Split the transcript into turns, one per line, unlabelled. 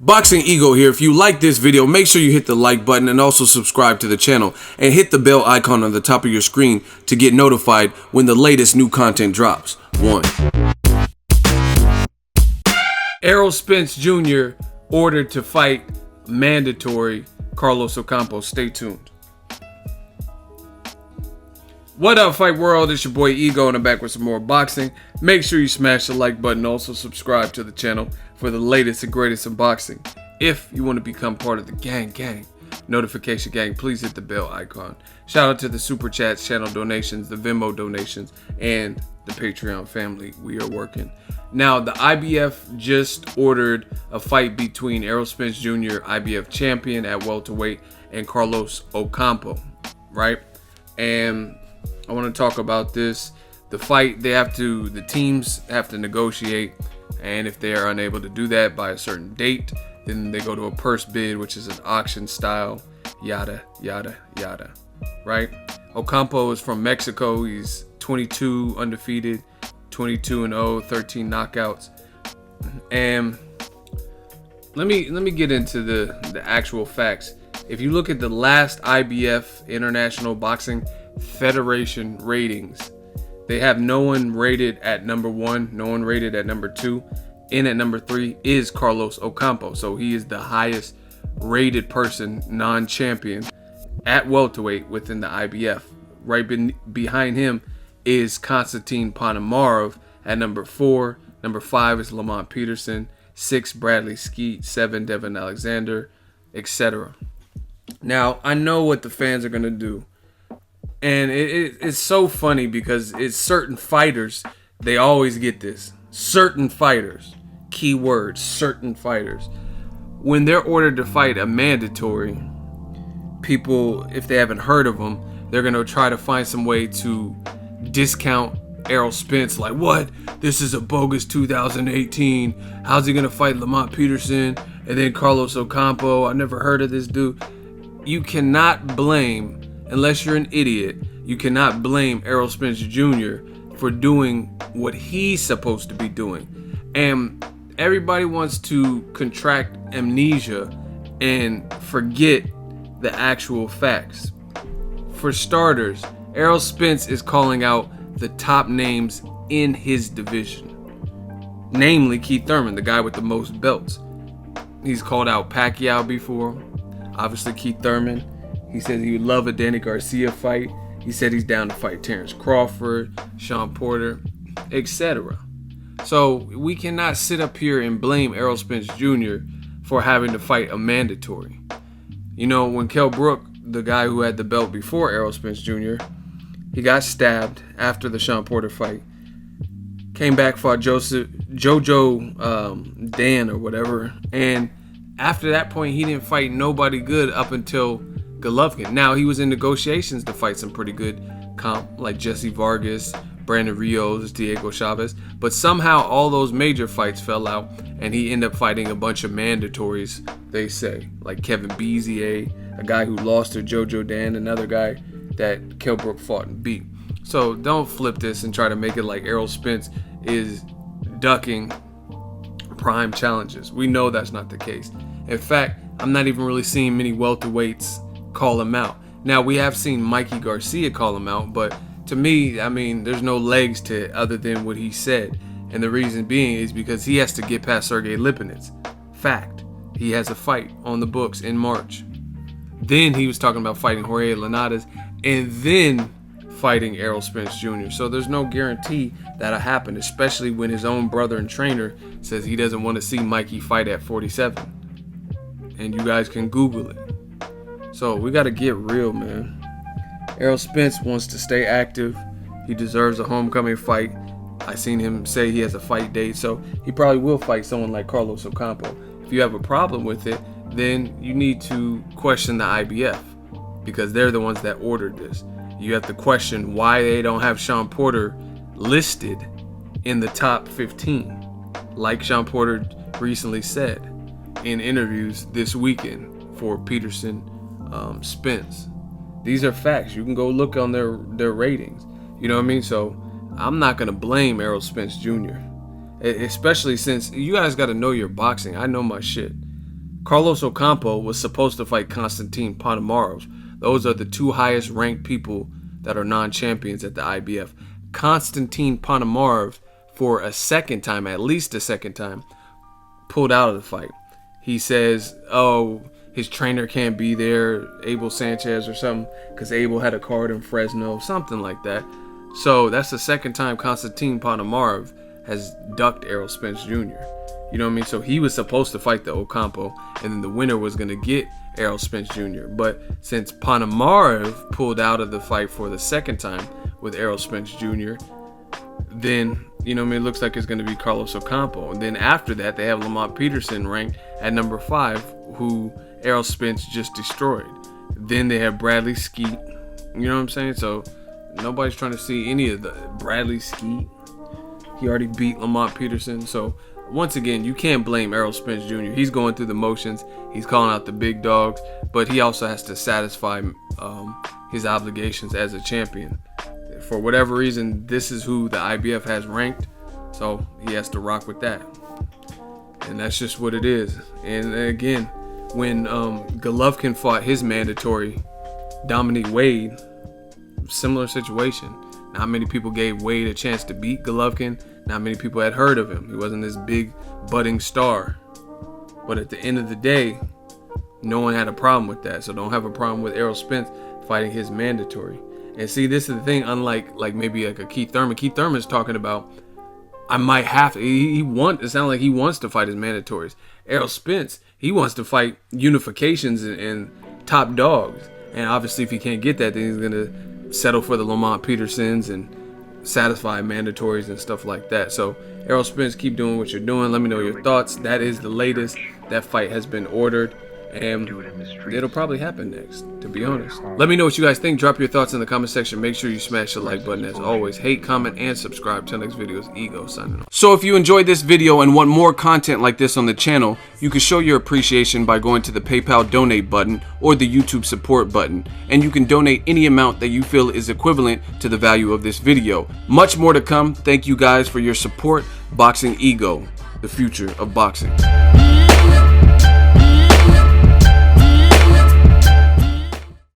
Boxing Ego here. If you like this video, make sure you hit the like button and also subscribe to the channel and hit the bell icon on the top of your screen to get notified when the latest new content drops. 1. Errol Spence Jr. ordered to fight mandatory Carlos Ocampo. Stay tuned. What up, Fight World? It's your boy Ego, and I'm back with some more boxing. Make sure you smash the like button. Also subscribe to the channel for the latest and greatest in boxing. If you want to become part of the gang, notification gang, please hit the bell icon. Shout out to the super chats, channel donations, the Venmo donations, and the Patreon family. We are working. Now, the IBF just ordered a fight between Errol Spence Jr., IBF champion at welterweight, and Carlos Ocampo, right? And I want to talk about this. The fight, the teams have to negotiate, and if they are unable to do that by a certain date, then they go to a purse bid, which is an auction style, yada, yada, yada, right? Ocampo is from Mexico. He's 22 undefeated, 22-0, 13 knockouts. And let me get into the actual facts. If you look at the last IBF, International Boxing Federation ratings, they have no one rated at number 1, no one rated at number 2, and at number 3 is Carlos Ocampo. So he is the highest rated person, non-champion, at welterweight within the IBF. Right behind him is Konstantin Ponomarev at number 4. Number 5 is Lamont Peterson. 6, Bradley Skeet. 7, Devin Alexander, etc. Now, I know what the fans are going to do. And it's so funny because it's certain fighters, they always get this. Certain fighters, keyword, certain fighters. When they're ordered to fight a mandatory, people, if they haven't heard of them, they're going to try to find some way to discount Errol Spence. Like, what? This is a bogus 2018. How's he going to fight Lamont Peterson and then Carlos Ocampo? I never heard of this dude. You cannot blame, unless you're an idiot, you cannot blame Errol Spence Jr. for doing what he's supposed to be doing. And everybody wants to contract amnesia and forget the actual facts. For starters, Errol Spence is calling out the top names in his division, namely Keith Thurman, the guy with the most belts. He's called out Pacquiao before, obviously Keith Thurman. He said he would love a Danny Garcia fight. He said he's down to fight Terrence Crawford, Sean Porter, etc. So we cannot sit up here and blame Errol Spence Jr. for having to fight a mandatory. You know, when Kell Brook, the guy who had the belt before Errol Spence Jr., he got stabbed after the Sean Porter fight. Came back, fought Jojo Dan or whatever. And after that point, he didn't fight nobody good up until Golovkin. Now, he was in negotiations to fight some pretty good comp, like Jesse Vargas, Brandon Rios, Diego Chavez. But somehow all those major fights fell out, and he ended up fighting a bunch of mandatories, they say. Like Kevin Bezier, a guy who lost to Jojo Dan, another guy that Kell Brook fought and beat. So don't flip this and try to make it like Errol Spence is ducking prime challenges. We know that's not the case. In fact, I'm not even really seeing many welterweights call him out. Now, we have seen Mikey Garcia call him out, but to me, I mean, there's no legs to it other than what he said. And the reason being is because he has to get past Sergey Lipinets. Fact. He has a fight on the books in March. Then he was talking about fighting Jorge Linares and then fighting Errol Spence Jr. So there's no guarantee that'll happen, especially when his own brother and trainer says he doesn't want to see Mikey fight at 47. And you guys can Google it. So we got to get real, man. Errol Spence wants to stay active. He deserves a homecoming fight. I seen him say he has a fight date, so he probably will fight someone like Carlos Ocampo. If you have a problem with it, then you need to question the IBF because they're the ones that ordered this. You have to question why they don't have Sean Porter listed in the top 15, like Sean Porter recently said in interviews this weekend for Peterson Spence. These are facts. You can go look on their ratings. You know what I mean? So I'm not going to blame Errol Spence Jr. Especially since you guys got to know your boxing. I know my shit. Carlos Ocampo was supposed to fight Konstantin Ponomarev. Those are the two highest ranked people that are non-champions at the IBF. Konstantin Ponomarev, for a second time, at least a second time, pulled out of the fight. He says, oh, his trainer can't be there, Abel Sanchez or something, because Abel had a card in Fresno, something like that. So that's the second time Konstantin Ponomarev has ducked Errol Spence Jr. You know what I mean? So he was supposed to fight the Ocampo, and then the winner was going to get Errol Spence Jr. But since Ponomarev pulled out of the fight for the second time with Errol Spence Jr., then, you know what I mean, it looks like it's going to be Carlos Ocampo. And then after that, they have Lamont Peterson ranked at number 5, who Errol Spence just destroyed. Then they have Bradley Skeet. You know what I'm saying? So nobody's trying to see any of the Bradley Skeet. He already beat Lamont Peterson. So once again, you can't blame Errol Spence Jr. He's going through the motions. He's calling out the big dogs, but he also has to satisfy his obligations as a champion. For whatever reason, this is who the IBF has ranked, so he has to rock with that. And that's just what it is. And again, when Golovkin fought his mandatory, Dominique Wade, similar situation. Not many people gave Wade a chance to beat Golovkin. Not many people had heard of him. He wasn't this big budding star. But at the end of the day, no one had a problem with that. So don't have a problem with Errol Spence fighting his mandatory. And see, this is the thing, unlike maybe like a Keith Thurman. Keith Thurman's talking about, I might have to. It sounds like he wants to fight his mandatories. Errol Spence, he wants to fight unifications and top dogs. And obviously, if he can't get that, then he's gonna settle for the Lamont Petersons and satisfy mandatories and stuff like that. So Errol Spence, keep doing what you're doing. Let me know your thoughts. That is the latest. That fight has been ordered, and it'll probably happen next, to be honest. Let me know what you guys think. Drop your thoughts in the comment section. Make sure you smash the like button as always. Hate, comment, and subscribe. Till next video is Ego signing off. So if you enjoyed this video and want more content like this on the channel, you can show your appreciation by going to the PayPal donate button or the YouTube support button, and you can donate any amount that you feel is equivalent to the value of this video. Much more to come. Thank you guys for your support. Boxing Ego, the future of boxing.